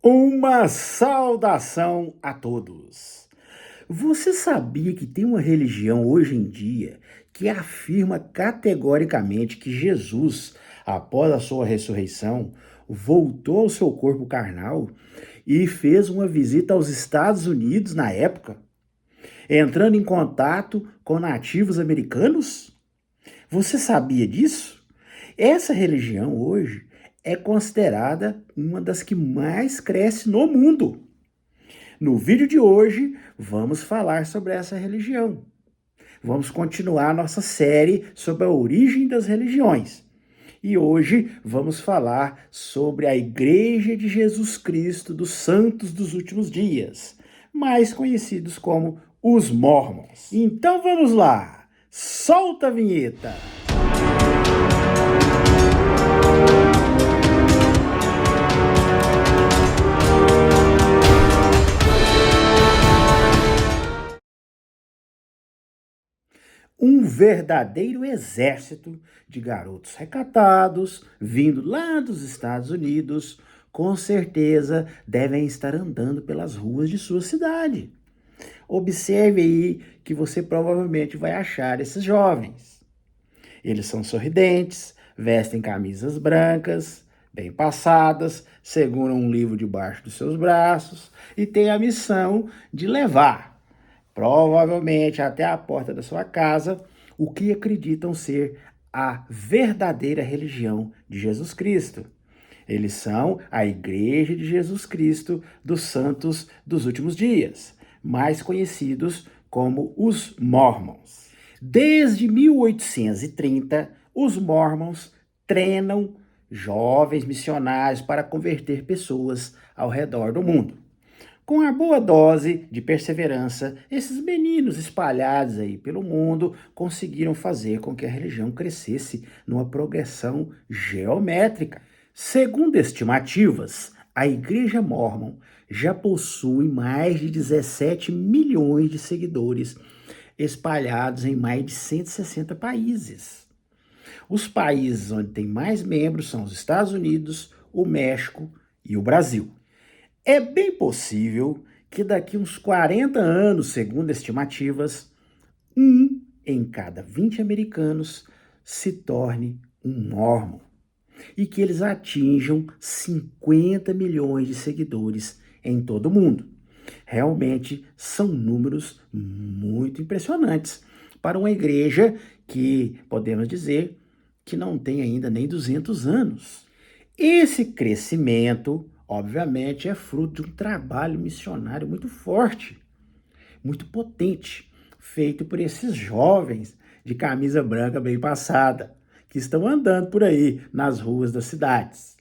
Uma saudação a todos. Você sabia que tem uma religião hoje em dia que afirma categoricamente que Jesus, após a sua ressurreição, voltou ao seu corpo carnal e fez uma visita aos Estados Unidos na época, entrando em contato com nativos americanos? Você sabia disso? Essa religião hoje é considerada uma das que mais cresce no mundo. No vídeo de hoje, vamos falar sobre essa religião. Vamos continuar nossa série sobre a origem das religiões. E hoje vamos falar sobre a Igreja de Jesus Cristo dos Santos dos Últimos Dias, mais conhecidos como os Mormons. Então vamos lá, solta a vinheta! Um verdadeiro exército de garotos recatados, vindo lá dos Estados Unidos, com certeza devem estar andando pelas ruas de sua cidade. Observe aí que você provavelmente vai achar esses jovens. Eles são sorridentes, vestem camisas brancas, bem passadas, seguram um livro debaixo dos seus braços e têm a missão de levar, provavelmente até a porta da sua casa, o que acreditam ser a verdadeira religião de Jesus Cristo. Eles são a Igreja de Jesus Cristo dos Santos dos Últimos Dias, mais conhecidos como os Mormons. Desde 1830, os Mormons treinam jovens missionários para converter pessoas ao redor do mundo. Com a boa dose de perseverança, esses meninos espalhados aí pelo mundo conseguiram fazer com que a religião crescesse numa progressão geométrica. Segundo estimativas, a Igreja Mórmon já possui mais de 17 milhões de seguidores espalhados em mais de 160 países. Os países onde tem mais membros são os Estados Unidos, o México e o Brasil. É bem possível que daqui uns 40 anos, segundo estimativas, 1 em cada 20 americanos se torne um Mormon e que eles atinjam 50 milhões de seguidores em todo o mundo. Realmente são números muito impressionantes para uma igreja que podemos dizer que não tem ainda nem 200 anos. Esse crescimento, obviamente, é fruto de um trabalho missionário muito forte, muito potente, feito por esses jovens de camisa branca bem passada, que estão andando por aí nas ruas das cidades.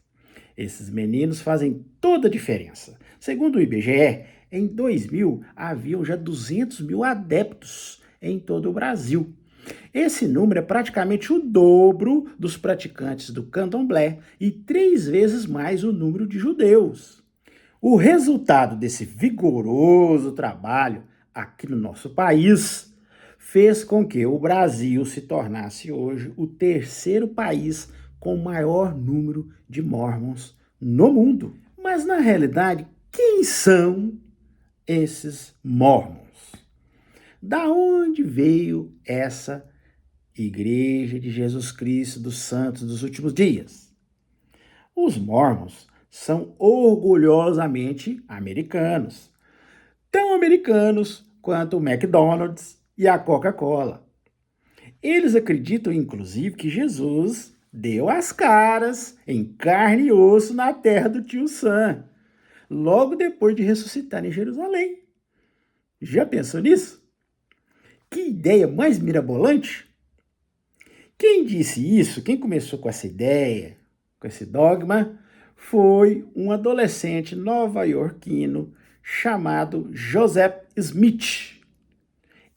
Esses meninos fazem toda a diferença. Segundo o IBGE, em 2000 haviam já 200 mil adeptos em todo o Brasil. Esse número é praticamente o dobro dos praticantes do candomblé e 3 vezes mais o número de judeus. O resultado desse vigoroso trabalho aqui no nosso país fez com que o Brasil se tornasse hoje o terceiro país com o maior número de mormons no mundo. Mas na realidade, quem são esses mormons? Da onde veio essa Igreja de Jesus Cristo dos Santos dos Últimos Dias? Os Mormons são orgulhosamente americanos, tão americanos quanto o McDonald's e a Coca-Cola. Eles acreditam, inclusive, que Jesus deu as caras em carne e osso na terra do tio Sam, logo depois de ressuscitar em Jerusalém. Já pensou nisso? Que ideia mais mirabolante! Quem disse isso, quem começou com essa ideia, com esse dogma, foi um adolescente nova-iorquino chamado Joseph Smith,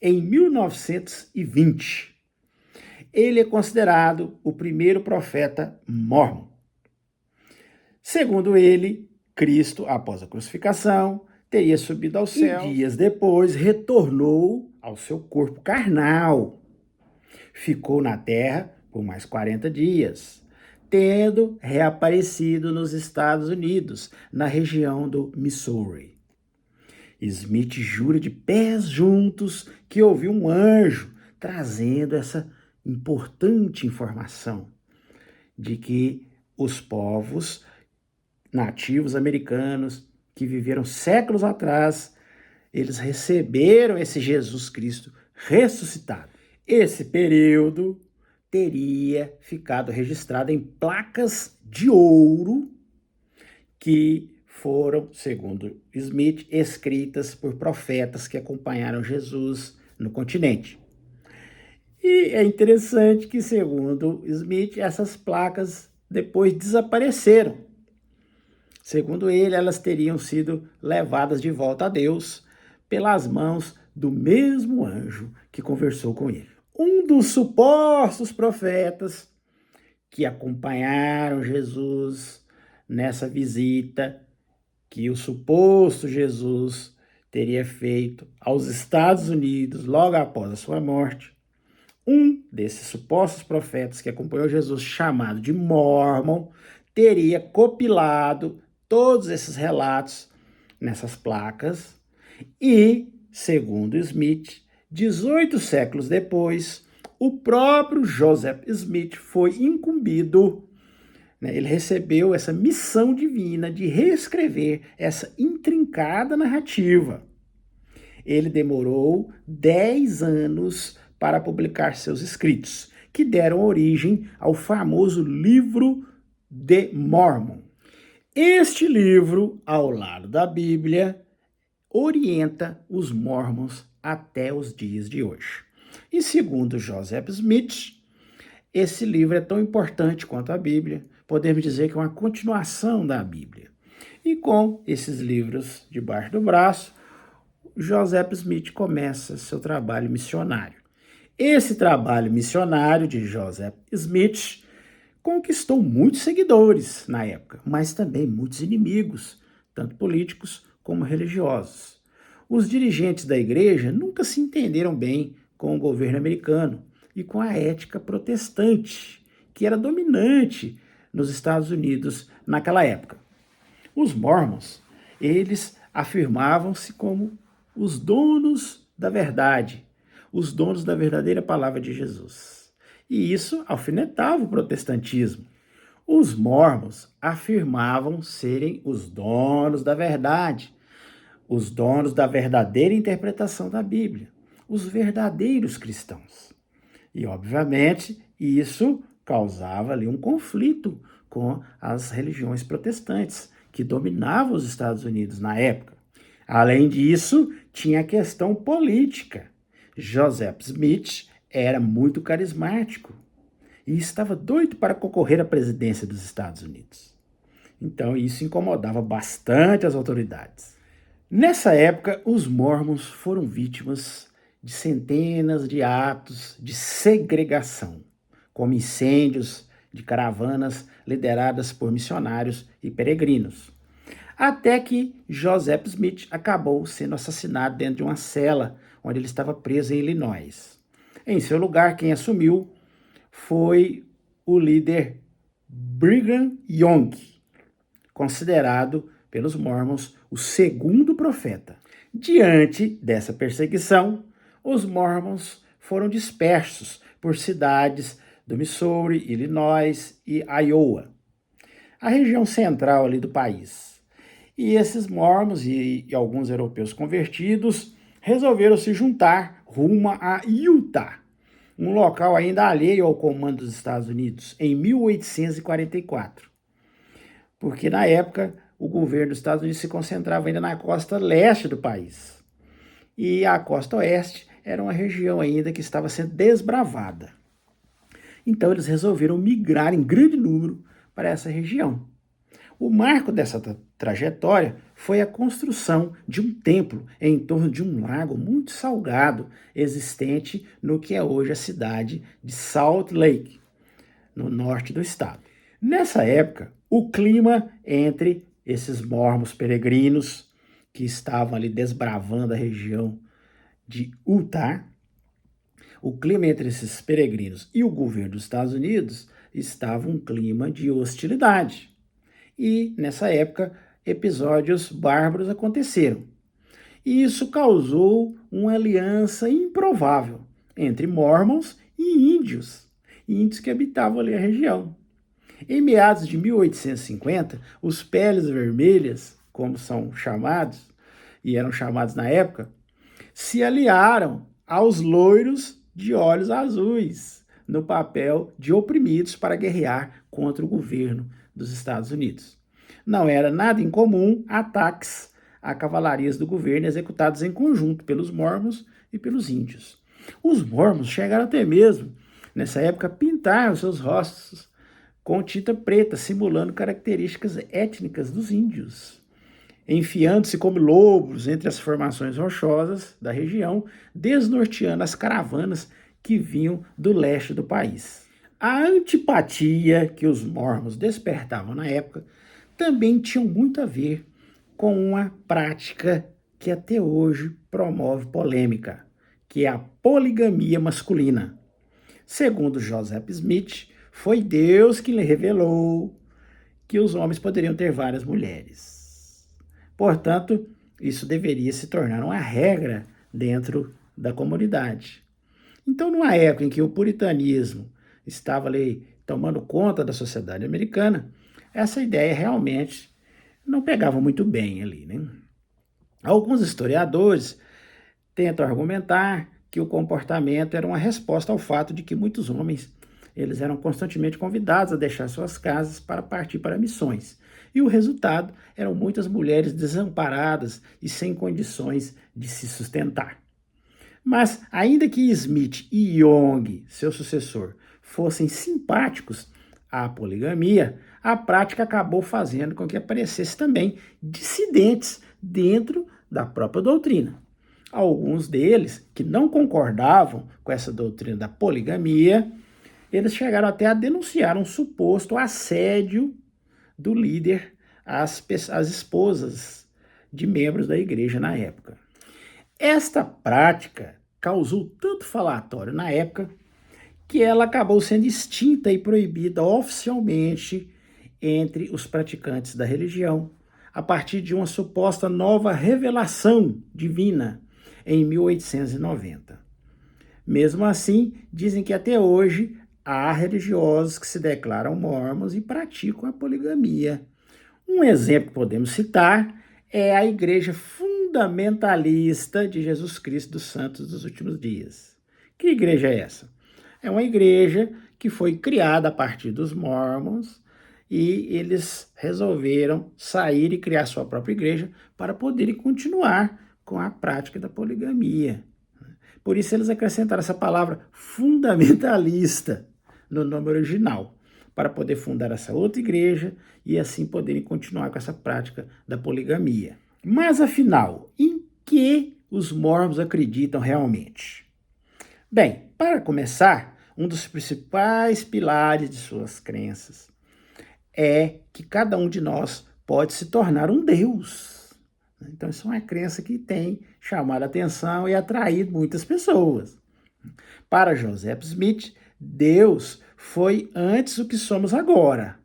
em 1920. Ele é considerado o primeiro profeta mórmon. Segundo ele, Cristo, após a crucificação, teria subido ao céu e dias depois retornou ao seu corpo carnal. Ficou na terra por mais 40 dias, tendo reaparecido nos Estados Unidos, na região do Missouri. Smith jura de pés juntos que ouviu um anjo trazendo essa importante informação de que os povos nativos americanos que viveram séculos atrás, eles receberam esse Jesus Cristo ressuscitado. Esse período teria ficado registrado em placas de ouro que foram, segundo Smith, escritas por profetas que acompanharam Jesus no continente. E é interessante que, segundo Smith, essas placas depois desapareceram. Segundo ele, elas teriam sido levadas de volta a Deus pelas mãos do mesmo anjo que conversou com ele. Um dos supostos profetas que acompanharam Jesus nessa visita que o suposto Jesus teria feito aos Estados Unidos logo após a sua morte, um desses supostos profetas que acompanhou Jesus, chamado de Mormon, teria compilado todos esses relatos nessas placas e, segundo Smith, 18 séculos depois, o próprio Joseph Smith foi incumbido, ele recebeu essa missão divina de reescrever essa intrincada narrativa. Ele demorou 10 anos para publicar seus escritos, que deram origem ao famoso Livro de Mormon. Este livro, ao lado da Bíblia, orienta os mormons até os dias de hoje. E segundo Joseph Smith, esse livro é tão importante quanto a Bíblia, podemos dizer que é uma continuação da Bíblia. E com esses livros debaixo do braço, Joseph Smith começa seu trabalho missionário. Esse trabalho missionário de Joseph Smith conquistou muitos seguidores na época, mas também muitos inimigos, tanto políticos como religiosos. Os dirigentes da igreja nunca se entenderam bem com o governo americano e com a ética protestante, que era dominante nos Estados Unidos naquela época. Os mormons, eles afirmavam-se como os donos da verdade, os donos da verdadeira palavra de Jesus. E isso alfinetava o protestantismo. Os mormons afirmavam serem os donos da verdade, os donos da verdadeira interpretação da Bíblia, os verdadeiros cristãos. E, obviamente, isso causava ali um conflito com as religiões protestantes, que dominavam os Estados Unidos na época. Além disso, tinha a questão política. Joseph Smith era muito carismático e estava doido para concorrer à presidência dos Estados Unidos. Então, isso incomodava bastante as autoridades. Nessa época, os mormons foram vítimas de centenas de atos de segregação, como incêndios de caravanas lideradas por missionários e peregrinos. Até que Joseph Smith acabou sendo assassinado dentro de uma cela onde ele estava preso em Illinois. Em seu lugar, quem assumiu foi o líder Brigham Young, considerado pelos mormons o segundo profeta. Diante dessa perseguição, os mormons foram dispersos por cidades do Missouri, Illinois e Iowa, a região central ali do país. E esses mormons e alguns europeus convertidos resolveram se juntar rumo a Utah, um local ainda alheio ao comando dos Estados Unidos, em 1844. Porque na época o governo dos Estados Unidos se concentrava ainda na costa leste do país. E a costa oeste era uma região ainda que estava sendo desbravada. Então eles resolveram migrar em grande número para essa região. O marco dessa trajetória foi a construção de um templo em torno de um lago muito salgado, existente no que é hoje a cidade de Salt Lake, no norte do estado. Nessa época, o clima entre esses mormons peregrinos que estavam ali desbravando a região de Utah, o clima entre esses peregrinos e o governo dos Estados Unidos estava um clima de hostilidade. E, nessa época, episódios bárbaros aconteceram. E isso causou uma aliança improvável entre mormons e índios que habitavam ali a região. Em meados de 1850, os peles vermelhas, como são chamados, e eram chamados na época, se aliaram aos loiros de olhos azuis, no papel de oprimidos para guerrear contra o governo dos Estados Unidos. Não era nada incomum ataques a cavalarias do governo executados em conjunto pelos mormons e pelos índios. Os mormons chegaram até mesmo, nessa época, a pintar os seus rostos com tinta preta, simulando características étnicas dos índios, enfiando-se como lobos entre as formações rochosas da região, desnorteando as caravanas que vinham do leste do país. A antipatia que os mormons despertavam na época também tinha muito a ver com uma prática que até hoje promove polêmica, que é a poligamia masculina. Segundo Joseph Smith, foi Deus que lhe revelou que os homens poderiam ter várias mulheres. Portanto, isso deveria se tornar uma regra dentro da comunidade. Então, numa época em que o puritanismo estava ali tomando conta da sociedade americana, essa ideia realmente não pegava muito bem ali, né? Alguns historiadores tentam argumentar que o comportamento era uma resposta ao fato de que muitos homens eles eram constantemente convidados a deixar suas casas para partir para missões. E o resultado eram muitas mulheres desamparadas e sem condições de se sustentar. Mas, ainda que Smith e Young, seu sucessor, fossem simpáticos à poligamia, a prática acabou fazendo com que aparecesse também dissidentes dentro da própria doutrina. Alguns deles, que não concordavam com essa doutrina da poligamia, eles chegaram até a denunciar um suposto assédio do líder às esposas de membros da igreja na época. Esta prática causou tanto falatório na época que ela acabou sendo extinta e proibida oficialmente entre os praticantes da religião, a partir de uma suposta nova revelação divina em 1890. Mesmo assim, dizem que até hoje há religiosos que se declaram mormons e praticam a poligamia. Um exemplo que podemos citar é a Igreja Fundamentalista de Jesus Cristo dos Santos dos Últimos Dias. Que igreja é essa? É uma igreja que foi criada a partir dos mormons e eles resolveram sair e criar sua própria igreja para poderem continuar com a prática da poligamia. Por isso eles acrescentaram essa palavra fundamentalista no nome original, para poder fundar essa outra igreja e assim poderem continuar com essa prática da poligamia. Mas afinal, em que os mormons acreditam realmente? Bem, para começar, um dos principais pilares de suas crenças é que cada um de nós pode se tornar um Deus. Então, isso é uma crença que tem chamado a atenção e atraído muitas pessoas. Para Joseph Smith, Deus foi antes o que somos agora.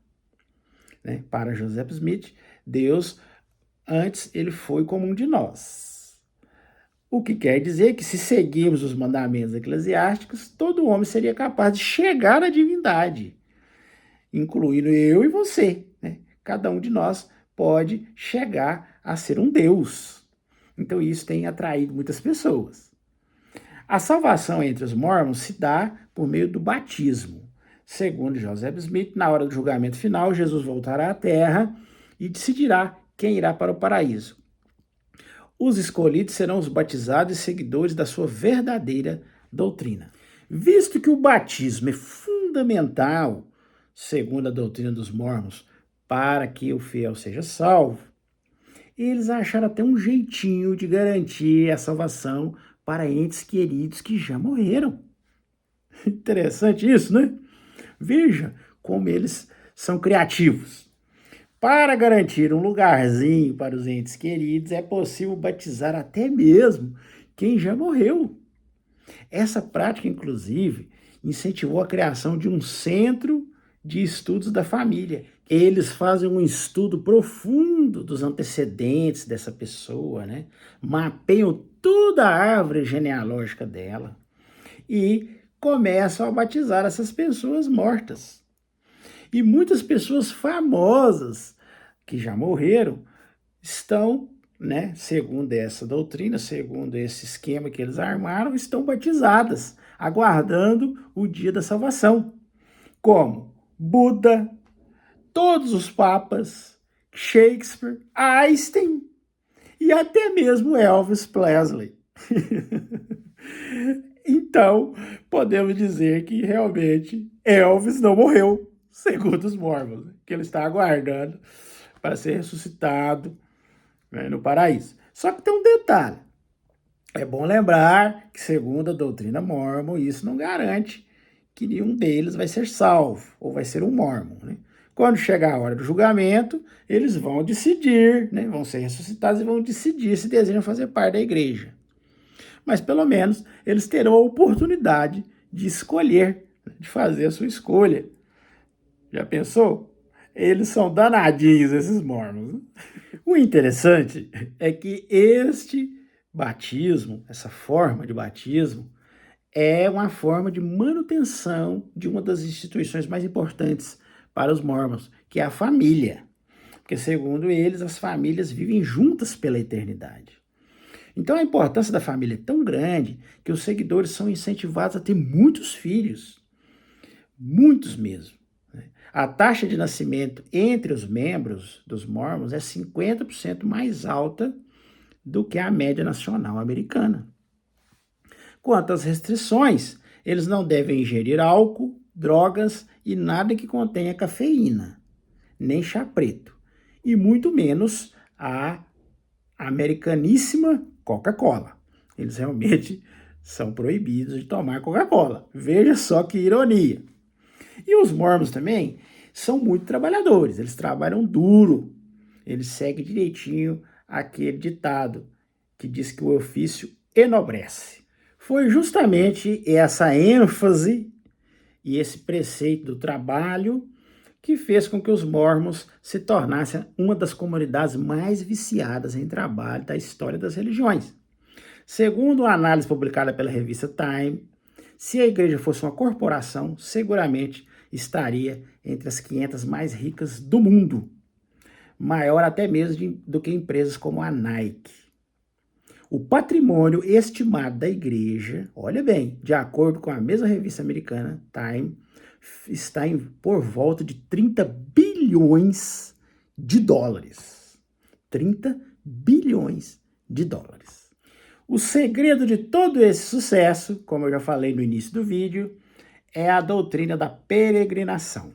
Para Joseph Smith, Deus antes ele foi como um de nós. O que quer dizer que se seguirmos os mandamentos eclesiásticos, todo homem seria capaz de chegar à divindade, incluindo eu e você. Cada um de nós pode chegar a ser um Deus. Então isso tem atraído muitas pessoas. A salvação entre os mormons se dá por meio do batismo. Segundo Joseph Smith, na hora do julgamento final, Jesus voltará à terra e decidirá quem irá para o paraíso. Os escolhidos serão os batizados e seguidores da sua verdadeira doutrina. Visto que o batismo é fundamental, segundo a doutrina dos mormons, para que o fiel seja salvo, eles acharam até um jeitinho de garantir a salvação para entes queridos que já morreram. Interessante isso, né? Veja como eles são criativos. Para garantir um lugarzinho para os entes queridos, é possível batizar até mesmo quem já morreu. Essa prática, inclusive, incentivou a criação de um centro de estudos da família. Eles fazem um estudo profundo dos antecedentes dessa pessoa, né? Mapeiam toda a árvore genealógica dela e começam a batizar essas pessoas mortas. E muitas pessoas famosas que já morreram estão, né, segundo essa doutrina, segundo esse esquema que eles armaram, estão batizadas, aguardando o dia da salvação. Como Buda, todos os papas, Shakespeare, Einstein e até mesmo Elvis Presley. Então, podemos dizer que realmente Elvis não morreu, segundo os mormons, que ele está aguardando para ser ressuscitado, né, no paraíso. Só que tem um detalhe. É bom lembrar que, segundo a doutrina mórmon, isso não garante que nenhum deles vai ser salvo ou vai ser um mórmon, né? Quando chegar a hora do julgamento, eles vão decidir, né? Vão ser ressuscitados e vão decidir se desejam fazer parte da igreja. Mas pelo menos eles terão a oportunidade de escolher, de fazer a sua escolha. Já pensou? Eles são danadinhos, esses mormons. O interessante é que este batismo, essa forma de batismo, é uma forma de manutenção de uma das instituições mais importantes para os mormons, que é a família. Porque, segundo eles, as famílias vivem juntas pela eternidade. Então, a importância da família é tão grande que os seguidores são incentivados a ter muitos filhos, muitos mesmo. A taxa de nascimento entre os membros dos mormons é 50% mais alta do que a média nacional americana. Quanto às restrições, eles não devem ingerir álcool, drogas e nada que contenha cafeína, nem chá preto, e muito menos a americaníssima Coca-Cola. Eles realmente são proibidos de tomar Coca-Cola. Veja só que ironia. E os mormons também são muito trabalhadores, eles trabalham duro, eles seguem direitinho aquele ditado que diz que o ofício enobrece. Foi justamente essa ênfase e esse preceito do trabalho que fez com que os mormons se tornassem uma das comunidades mais viciadas em trabalho da história das religiões. Segundo uma análise publicada pela revista Time, se a igreja fosse uma corporação, seguramente estaria entre as 500 mais ricas do mundo, maior até mesmo do que empresas como a Nike. O patrimônio estimado da igreja, olha bem, de acordo com a mesma revista americana, Time, está por volta de 30 bilhões de dólares. 30 bilhões de dólares. O segredo de todo esse sucesso, como eu já falei no início do vídeo, é a doutrina da peregrinação.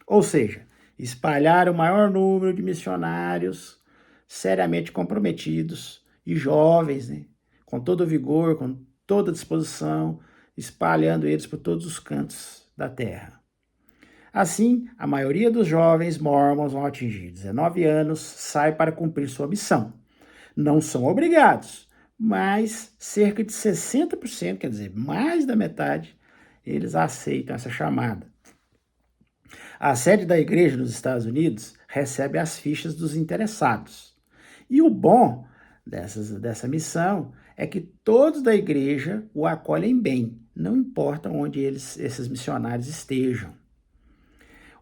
Ou seja, espalhar o maior número de missionários seriamente comprometidos e jovens, né, com todo o vigor, com toda a disposição, espalhando eles por todos os cantos da terra. Assim, a maioria dos jovens mormons vão atingir 19 anos, sai para cumprir sua missão. Não são obrigados, mas cerca de 60%, quer dizer, mais da metade, eles aceitam essa chamada. A sede da igreja nos Estados Unidos recebe as fichas dos interessados. E o bom dessa missão é que todos da igreja o acolhem bem, não importa onde esses missionários estejam.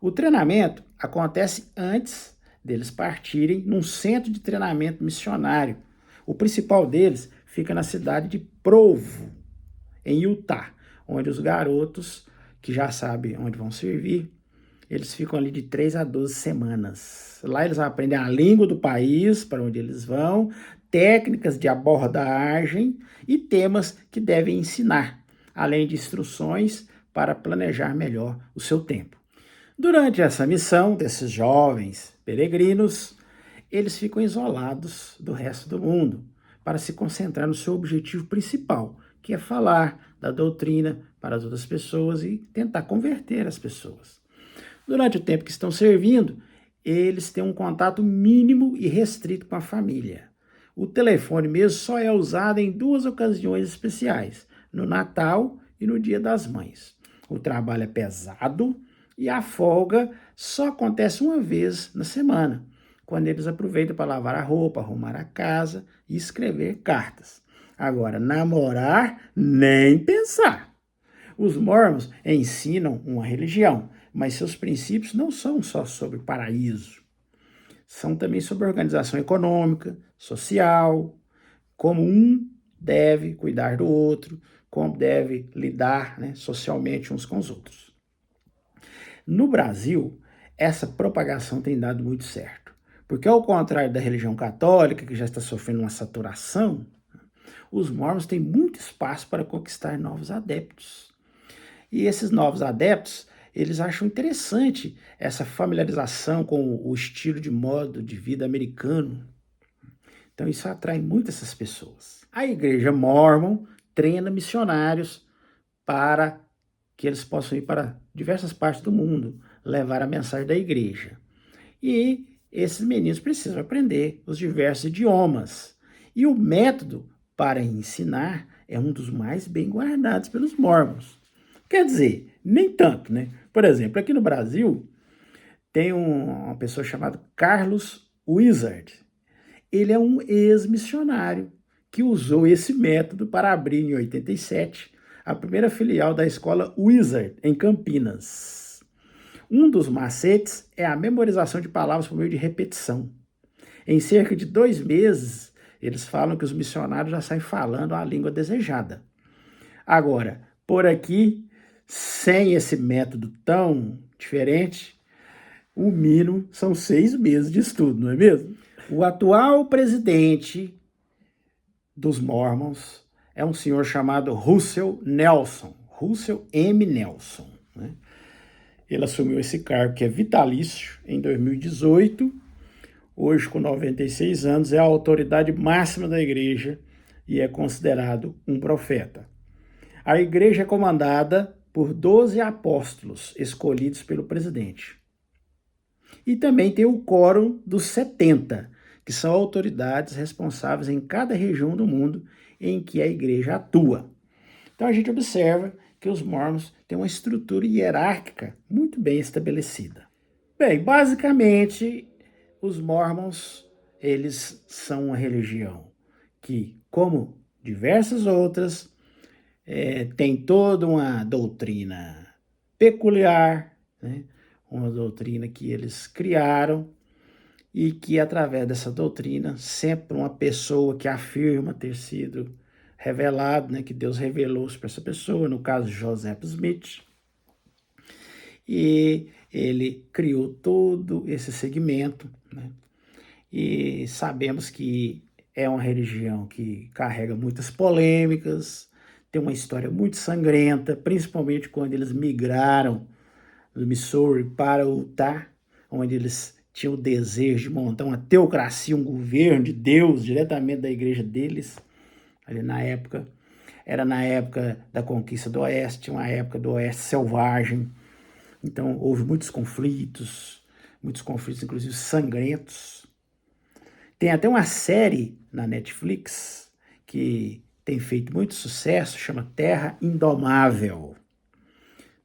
O treinamento acontece antes deles partirem num centro de treinamento missionário. O principal deles fica na cidade de Provo, em Utah, onde os garotos, que já sabem onde vão servir, eles ficam ali de 3 a 12 semanas. Lá eles aprendem a língua do país para onde eles vão, técnicas de abordagem e temas que devem ensinar, além de instruções para planejar melhor o seu tempo. Durante essa missão desses jovens peregrinos, eles ficam isolados do resto do mundo para se concentrar no seu objetivo principal, que é falar da doutrina para as outras pessoas e tentar converter as pessoas. Durante o tempo que estão servindo, eles têm um contato mínimo e restrito com a família. O telefone mesmo só é usado em 2 ocasiões especiais, no Natal e no Dia das Mães. O trabalho é pesado, E a folga só acontece uma vez na semana, quando eles aproveitam para lavar a roupa, arrumar a casa e escrever cartas. Agora, namorar, nem pensar. Os mormons ensinam uma religião, mas seus princípios não são só sobre paraíso. São também sobre organização econômica, social, como um deve cuidar do outro, como deve lidar, né, socialmente uns com os outros. No Brasil, essa propagação tem dado muito certo, porque ao contrário da religião católica, que já está sofrendo uma saturação, os mormons têm muito espaço para conquistar novos adeptos. E esses novos adeptos, eles acham interessante essa familiarização com o estilo de modo de vida americano. Então isso atrai muito essas pessoas. A igreja Mormon treina missionários para que eles possam ir para diversas partes do mundo, levar a mensagem da igreja. E esses meninos precisam aprender os diversos idiomas. E o método para ensinar é um dos mais bem guardados pelos mormons. Quer dizer, nem tanto, né? Por exemplo, aqui no Brasil, tem uma pessoa chamada Carlos Wizard. Ele é um ex-missionário que usou esse método para abrir em 87 a primeira filial da escola Wizard, em Campinas. Um dos macetes é a memorização de palavras por meio de repetição. Em cerca de 2 meses, eles falam que os missionários já saem falando a língua desejada. Agora, por aqui, sem esse método tão diferente, o mínimo são 6 meses de estudo, não é mesmo? O atual presidente dos Mormons é um senhor chamado Russell Nelson, Russell M. Nelson, né? Ele assumiu esse cargo que é vitalício em 2018, hoje com 96 anos, é a autoridade máxima da igreja e é considerado um profeta. A igreja é comandada por 12 apóstolos escolhidos pelo presidente. E também tem o quórum dos 70, que são autoridades responsáveis em cada região do mundo em que a igreja atua. Então a gente observa que os mormons têm uma estrutura hierárquica muito bem estabelecida. Bem, basicamente, os mormons, eles são uma religião que, como diversas outras, tem toda uma doutrina peculiar, né? Uma doutrina que eles criaram e que, através dessa doutrina, sempre uma pessoa que afirma ter sido revelado, né, que Deus revelou-se para essa pessoa, no caso Joseph Smith, e ele criou todo esse segmento, né? E sabemos que é uma religião que carrega muitas polêmicas, tem uma história muito sangrenta, principalmente quando eles migraram do Missouri para Utah, onde eles tinham o desejo de montar uma teocracia, um governo de Deus diretamente da igreja deles, ali na época. Era na época da conquista do Oeste, uma época do Oeste selvagem. Então houve muitos conflitos inclusive sangrentos. Tem até uma série na Netflix que tem feito muito sucesso, chama Terra Indomável.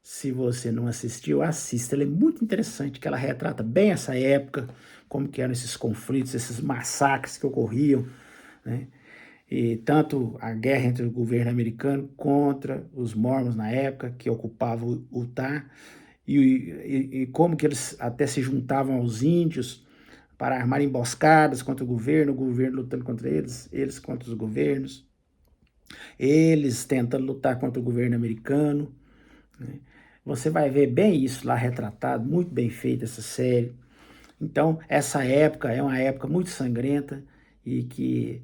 Se você não assistiu, assista. Ela é muito interessante, que ela retrata bem essa época, como que eram esses conflitos, esses massacres que ocorriam, né? E tanto a guerra entre o governo americano contra os mormons na época, que ocupavam o Utah, e como que eles até se juntavam aos índios para armar emboscadas contra o governo lutando contra eles contra os governos, eles tentando lutar contra o governo americano, né? Você vai ver bem isso lá retratado, muito bem feita essa série. Então, essa época é uma época muito sangrenta e que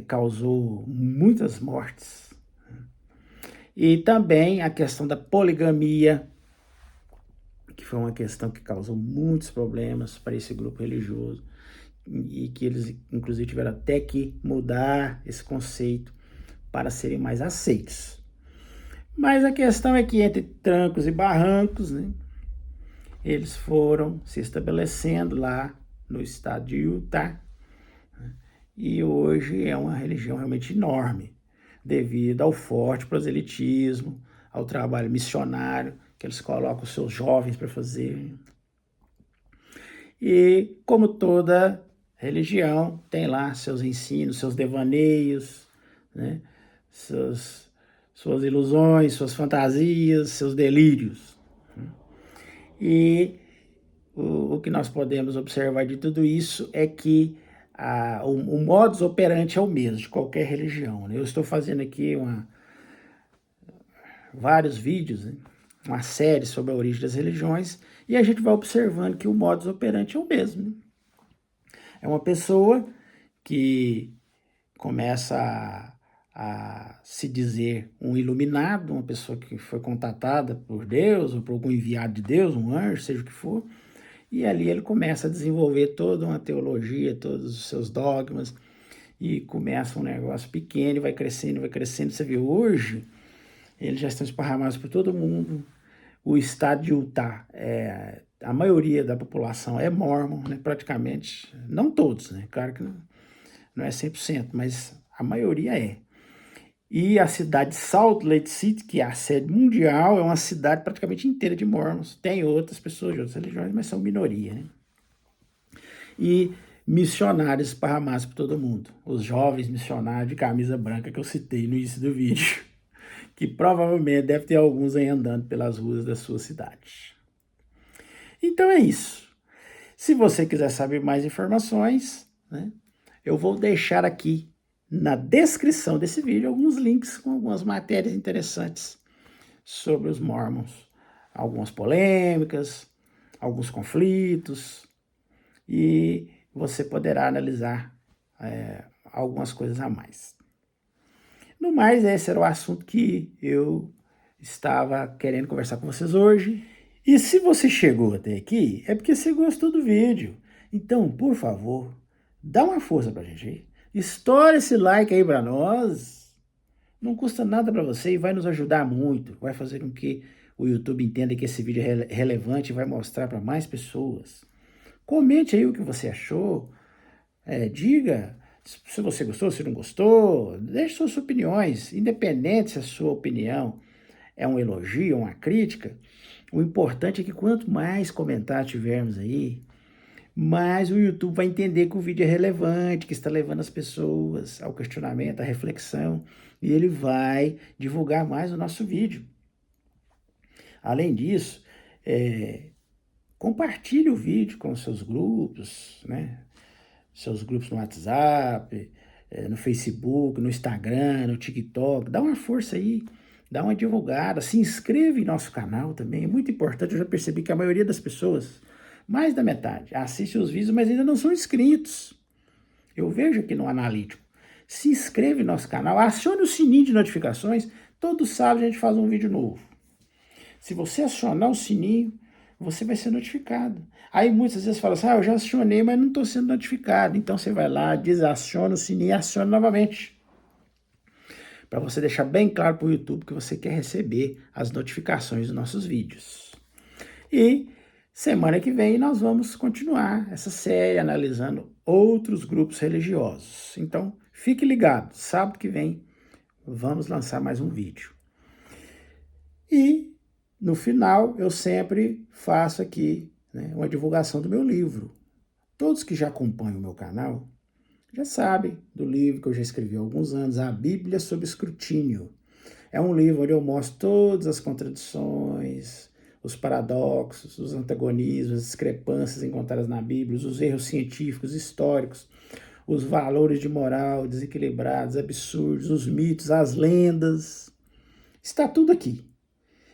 causou muitas mortes. E também a questão da poligamia, que foi uma questão que causou muitos problemas para esse grupo religioso e que eles, inclusive, tiveram até que mudar esse conceito para serem mais aceitos. Mas a questão é que entre trancos e barrancos, né, eles foram se estabelecendo lá no estado de Utah, né, e hoje é uma religião realmente enorme, devido ao forte proselitismo, ao trabalho missionário que eles colocam os seus jovens para fazer. E como toda religião, tem lá seus ensinos, seus devaneios, né? Suas ilusões, suas fantasias, seus delírios. E o que nós podemos observar de tudo isso é que o modus operandi é o mesmo de qualquer religião, né? Eu estou fazendo aqui vários vídeos, né? Uma série sobre a origem das religiões, e a gente vai observando que o modus operandi é o mesmo, né? É uma pessoa que começa a se dizer um iluminado, uma pessoa que foi contatada por Deus, ou por algum enviado de Deus, um anjo, seja o que for, e ali ele começa a desenvolver toda uma teologia, todos os seus dogmas, e começa um negócio pequeno, e vai crescendo, vai crescendo. Você vê, hoje, eles já estão esparramados por todo mundo. O estado de Utah, a maioria da população é mórmon, né, praticamente, não todos, né, claro que não é 100%, mas a maioria é. E a cidade de Salt Lake City, que é a sede mundial, é uma cidade praticamente inteira de mórmons. Tem outras pessoas de outras religiões, mas são minoria, né? E missionários esparramados por todo mundo. Os jovens missionários de camisa branca que eu citei no início do vídeo, que provavelmente deve ter alguns aí andando pelas ruas da sua cidade. Então é isso. Se você quiser saber mais informações, né, eu vou deixar aqui na descrição desse vídeo alguns links com algumas matérias interessantes sobre os mórmons. Algumas polêmicas, alguns conflitos, e você poderá analisar algumas coisas a mais. No mais, esse era o assunto que eu estava querendo conversar com vocês hoje. E se você chegou até aqui, é porque você gostou do vídeo. Então, por favor, dá uma força pra gente aí. Estoura esse like aí pra nós. Não custa nada pra você e vai nos ajudar muito. Vai fazer com que o YouTube entenda que esse vídeo é relevante e vai mostrar para mais pessoas. Comente aí o que você achou. Diga se você gostou, se não gostou. Deixe suas opiniões, independente se a sua opinião é um elogio, uma crítica. O importante é que quanto mais comentários tivermos aí, mais o YouTube vai entender que o vídeo é relevante, que está levando as pessoas ao questionamento, à reflexão, e ele vai divulgar mais o nosso vídeo. Além disso, compartilhe o vídeo com seus grupos, né? Seus grupos no WhatsApp, no Facebook, no Instagram, no TikTok. Dá uma força aí, dá uma divulgada, se inscreve em nosso canal também, é muito importante. Eu já percebi que a maioria das pessoas, mais da metade, assiste os vídeos, mas ainda não são inscritos. Eu vejo aqui no analítico. Se inscreve no nosso canal, acione o sininho de notificações, todo sábado a gente faz um vídeo novo. Se você acionar o sininho, você vai ser notificado. Aí muitas vezes fala assim, eu já acionei, mas não estou sendo notificado. Então você vai lá, desaciona o sininho e aciona novamente. Para você deixar bem claro para o YouTube que você quer receber as notificações dos nossos vídeos. E semana que vem nós vamos continuar essa série analisando outros grupos religiosos. Então fique ligado, sábado que vem vamos lançar mais um vídeo. E no final, eu sempre faço aqui, né, uma divulgação do meu livro. Todos que já acompanham o meu canal já sabem do livro que eu já escrevi há alguns anos, A Bíblia sob Escrutínio. É um livro onde eu mostro todas as contradições, os paradoxos, os antagonismos, as discrepâncias encontradas na Bíblia, os erros científicos, históricos, os valores de moral desequilibrados, absurdos, os mitos, as lendas. Está tudo aqui.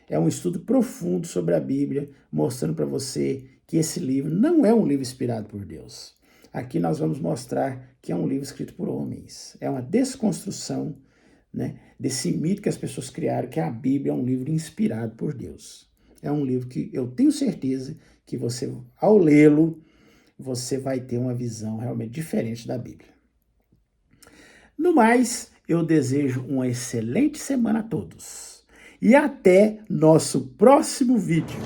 É um estudo profundo sobre a Bíblia, mostrando para você que esse livro não é um livro inspirado por Deus. Aqui nós vamos mostrar que é um livro escrito por homens. É uma desconstrução, né, desse mito que as pessoas criaram, que a Bíblia é um livro inspirado por Deus. É um livro que eu tenho certeza que você, ao lê-lo, você vai ter uma visão realmente diferente da Bíblia. No mais, eu desejo uma excelente semana a todos. E até nosso próximo vídeo.